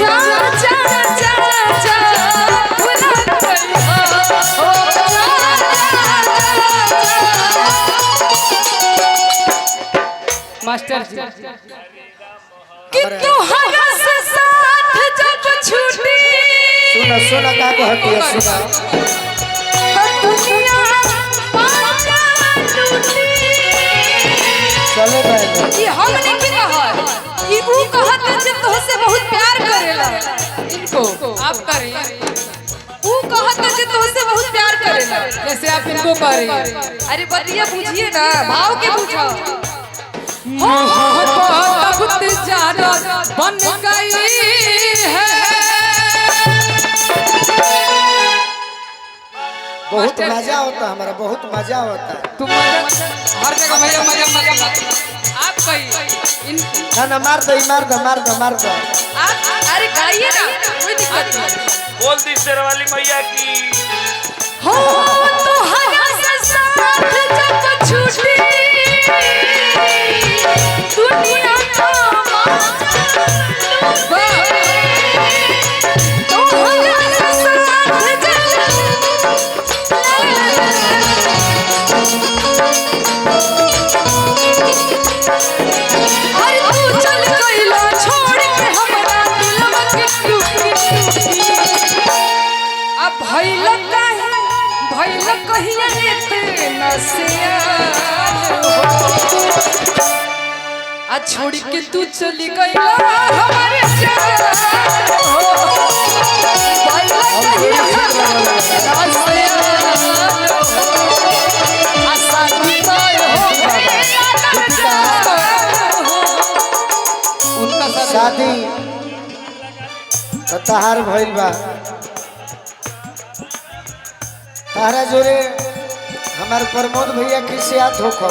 जा जा जा जा भुला गई हो जा मास्टर जी कि तुम्हारा से साथ जब छूटी सुना सुना का कहती है सुना दुनिया पाचा टूटी चले गए कि हमने की कहत कि वो कहत जे तोहसे बहुत प्यार करेला इनको आप करें वो कहत जे तोहसे बहुत प्यार करेला जैसे आप इनको करें अरे बतिया पूछिए ना भाव के पूछो मोहब्बत जाना बन गई है बहुत मजा होता है हमारा बहुत मजा होता है तुम मजा हर जगह भैया मजा मजा आप कही ना मार दो मार दो मार दो मार दो आप अरे गाइए ना कोई दिक्कत नहीं बोल दी शेरवाली मैया की हो तो हया से साथ जब छूटी दुनिया का तो हया से साथ जब अरे तू चल गइला छोड़ के हमरा दिलवा के टूटी अब भइला काहे भइला कहिया रे नसिया आ छोड़ के तू चली गइला हमारे जान भइला कहिया नसिया आसानी उनका शादी तो तहार भइल बा तारा जोरे हमारे प्रमोद भैया किसे हाथ होखो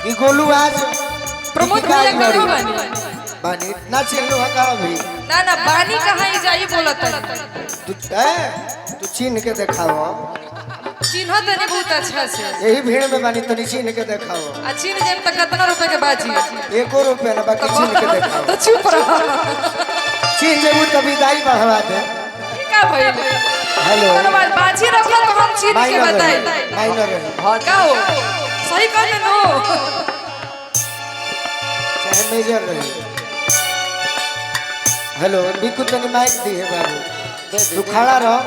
कि गोलू आज प्रमोद भैया कहाँ बानी बानी ना चिन्ह हका अभी ना ना बानी कहाँ ही जाई बोलत है तू चिन्ह के देखाओ चिन्ह तने बहुत अच्छा से यही भीड़ में बानी तनी चिन्ह के देखाओ आ चिन्ह जेम तक कितना रुपए के बाजी 1 रुपया ना बाकी चिन्ह के देखाओ तो चुप रहो चिन्ह जब तभी दाई बढ़वा दे का भइल हेलो कोनो बात बाजी रखो तो हम चिन्ह के बताई माइनर है हां का हो सही कहने नो चाहे मेजर रहे हेलो बिकु तनी माइक दी है बाबू तू खड़ा रहो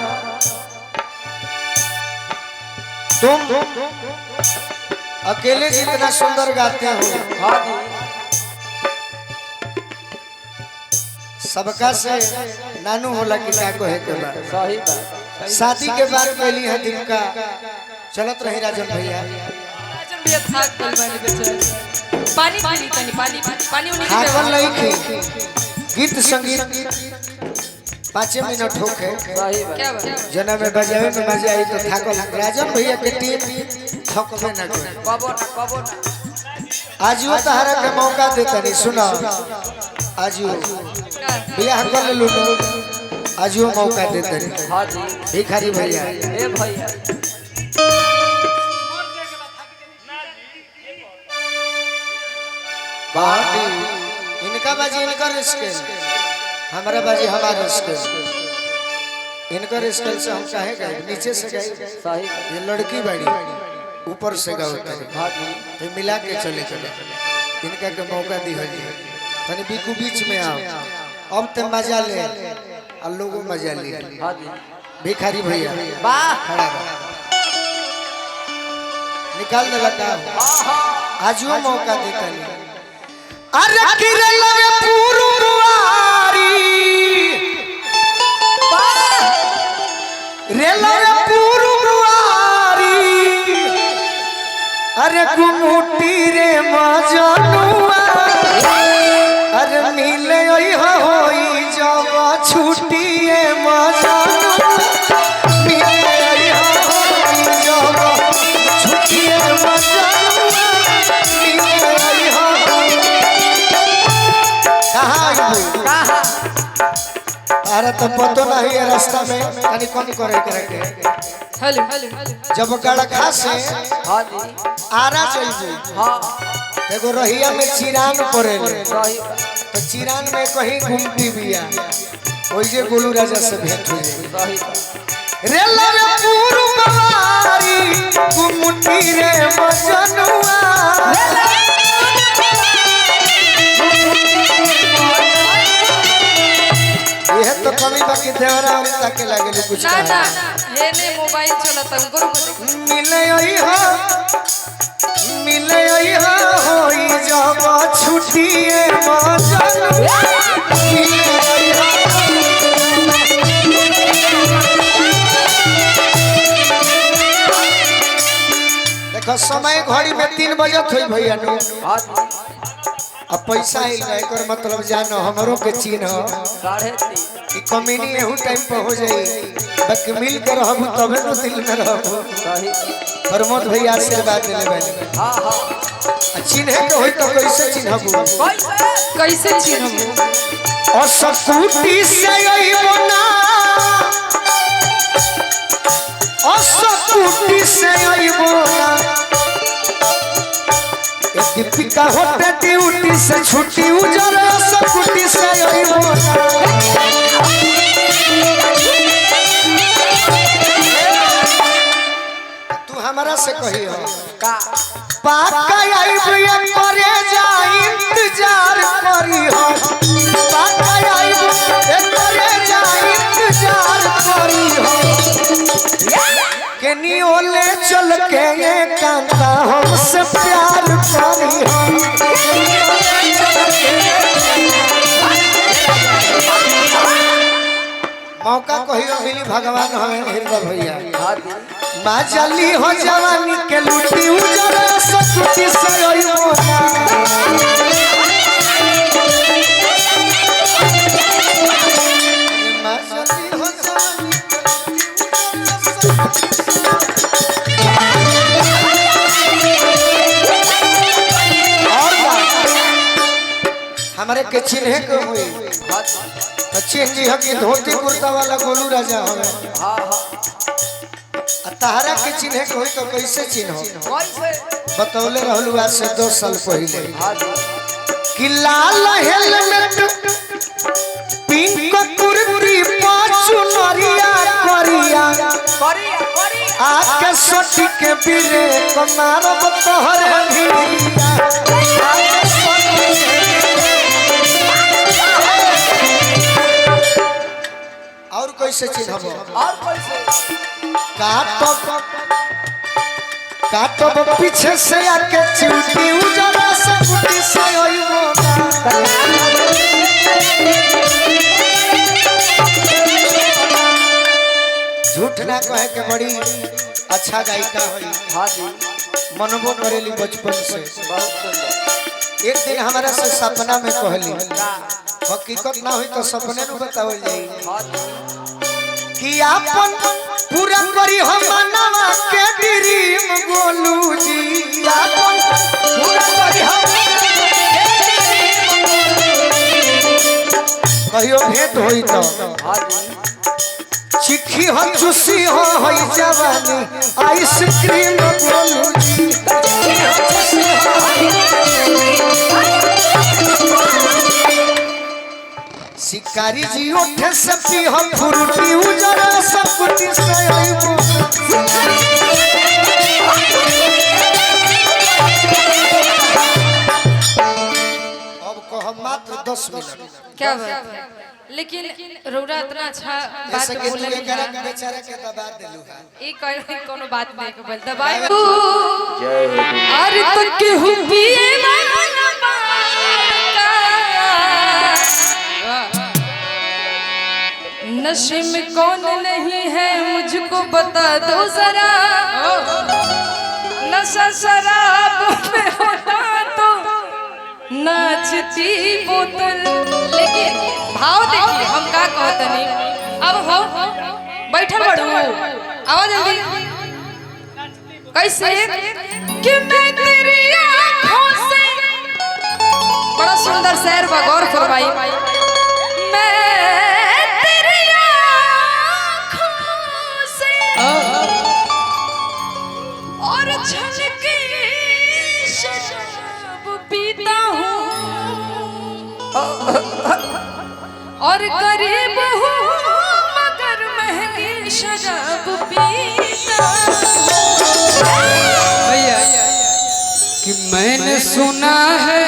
तुम अकेले जितना सुंदर गाते हो सबका से नानू होला कि का कहे के बा सही बात शादी के बाद पहली है दिन का चलत रही राजन भैया राजन भैया थाक गइल बानी बेचारे पानी पानी तनी पानी पानी उन्हीं के खाकल नहीं की गीत संगीत 5 मिनट होके सही बात क्या बात जना में बजावे में मजा आई तो थाकल राजन भैया के टीम थकबे ना करे कबो ना आज वो तहरा के मौका देता नहीं सुनो आज वो बियाह कर लो आज वो मौका देता नहीं हां जी भिखारी भैया ए भैया बाटी इनका बाजी इनका रिस्क हमारा बाजी हमारा रिस्क इनका रिस्क से हम चाहे गए नीचे से गए सही ये लड़की बाड़ी ऊपर से गाता है हां जी तो मिला के चले इनका के मौका दी हो तनी बिकू बीच में आओ अब ते मजा ले और लोगों मजा ले हां जी भिखारी भैया वाह खड़ा रहो निकाल दे लगा आज वो मौका देता नहीं अरे किरल पुरवारी रेला पुरवारी अरे गुमुटी रे मजनुआ अरे मिले होई जब छुट्टिए मजनुआ मिले होई जब छुट्टिए मजनुआ मिले होई कहाँ अरे तो पतो नहीं है रास्ता में कनी कम करे के हेलो जब गड़खा से हां जी आरा चल हां एगो रहिया में चिरान पड़ेले सही बा तो चिरान में कहीं घूमती बिया ओइजे गोलू राजा से भेंट हुई सही बा रे लवे पूरु बवारी गुमुटी रे मजनुआ ये तो कमी बाकी देवरा और ताके लागले कुछ ना कहा ना ये ने मोबाइल चलता उनको मिले आई हो होई जब छुट्टिए मजनुआ मिले आई हो देखो समय घड़ी में 3 बजे थई भैया नु अब पैसा आइल गए कर मतलब जानो हमरो के चिन्ह 3:30 कि कमीनी एहू टाइम पर हो जाई बाकी मिल कर रहबू तबे न दिल में रहबू सही प्रमोद भैया आशीर्वाद देले बानी हां हां चिन्ह के होई तो कैसे चिन्हबू कैसे चिन्हबू और सकुटी से अइबो ना और सकुटी से अइबो ना दीपिका होते ड्यूटी से छुट्टी उजर सकुटी से अइबो ना तू हमरा से कहियो का पाका आइबो करे जा इंतजार करी हो पाका आइबो करे जा इंतजार करी हो केनी ओले चल के ये कांता हमसे प्यार करी हो मौका कहियो मिली भगवान हमें हृदय भैया माँ जली हो जवानी के लुटी उजरा सकुटी से अइबो ना माँ जली हो जवानी हमारे के चिन्ह के हुई तो चिन्ह जी हकी धोती कुर्ता वाला गोलू राजा हमें हां हां तहरा के चिन्ह के हुई तो कैसे चिन्ह कैसे बतौले रहलू आज से 2 साल पहले हां कि लाल हेलमेट पिंक कुर्ती पाछू नरिया करिया करिया आके सोटी के बिरे कमारब तोहरे भिड़िया और कैसे चिन्हबो और कैसे काटब पीछे से आके चूटी उजरा सकुटी से अइबो झूठ ना कहे के बड़ी अच्छा गायिका होई हां जी मनबो करेली बचपन से बहुत सुंदर एक दिन हमारा से सपना में कहली हकीकत ना हुई तो सपने नु बतावल जाई हां जी कि आपन पूरा करी हम मनवा के ड्रीम गोलू जी आपन पूरा करी हम कहियो भेंट होई तो हां जी चिखी हो चुसी हो होई जवानी आइसक्रीम गोलू जी शिकारी जी उठे से पी हम फ्रूटी उजरा सकुटी से अइबो अब कह मात्र 10 मिनट क्या बात लेकिन रौरा इतना अच्छा बात जैसे कि तू बोले एकरा के बेचारा के दबा देलू है एक कोनो बात नहीं के बोल दबाई अरे तो केहू पिए वाला बाका नशे में कौन नहीं है मुझको बता दो जरा नशा शराब में होता तो नाचती बोतल लेकिन भाव देखिए हम का कहते नहीं अब हो बैठल बड़ू आवाज जल्दी कैसे कि मैं तेरी आँखों से बड़ा सुंदर शेर बा गौर फरमाई मैं तेरी आँखों से और छलके शराब और गरीब हूँ मगर महंगी शराब पीता भैया कि मैंने सुना है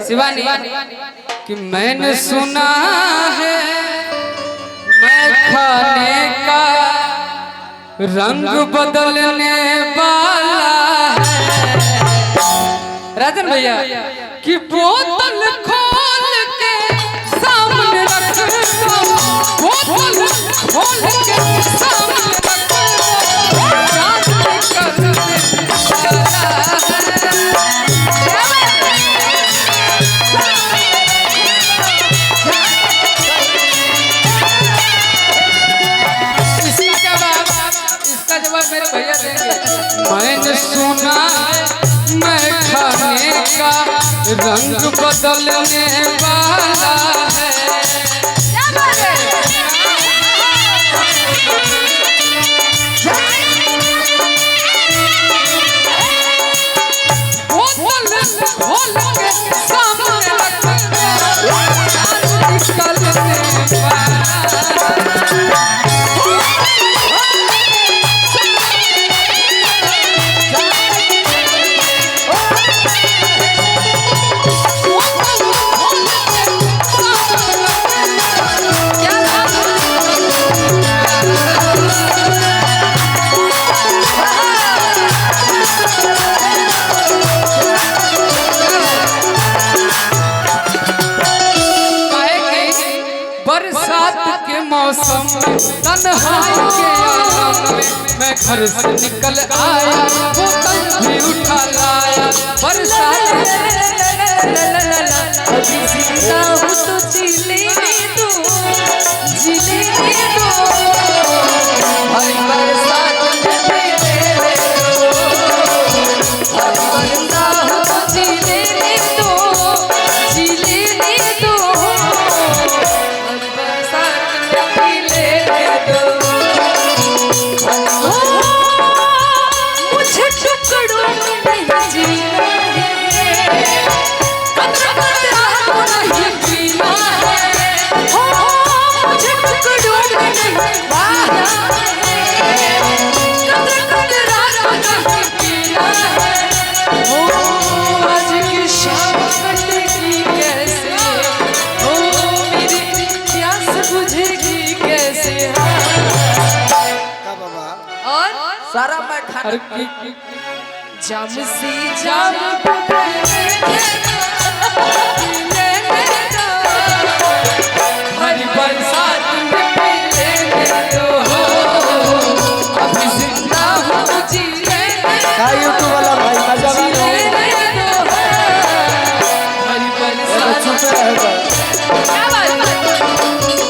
शिवानी कि मैंने सुना है मैं खाने का रंग बदलने वाला है राजन भैया कि बोतल खोल के सामने रख दो बोतल खोल के सामने रख दो रात निकलने वाला इसका जवाब मेरे भैया देंगे। मैंने सुना मैं खाने का रंग बदलने वाला है बोतल खोल के सामने रख दो निकलने वाला बरसात के मौसम में तन्हाई के आलम में मैं घर से निकल आया बोतल भी उठा लाया बरसात अभी जिंदा हूँ तो जीने दो भाई बरसात में मेरे दो अभी जिंदा हूँ तो जीने दो मुझे टुकड़ों में नहीं जीना है नहीं पीना है मुझे टुकड़ों में नहीं जीना नहीं पीना है आज की शाम कटेगी कैसे मेरी प्यास बुझेगी कैसे और सारा मैं खाना जाम से जाम हरी बरसात में पीने दो अभी जिंदा हूँ तो जीने यूट्यूब वाला भाई मजा हरी बरसात क्या बात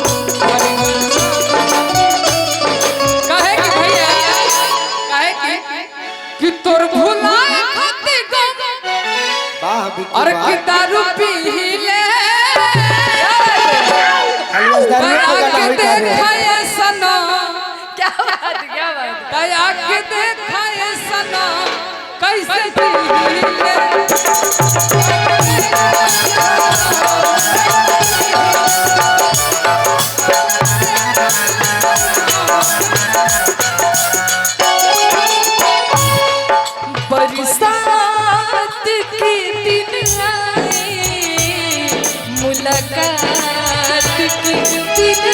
कि तोर भुलाए खाते गम और कि दारू पी ले बना के देखा ये सनम क्या बात दया के देखा ये सनम कैसे पी ले बरसात के दिन आए मुलाकात के दिन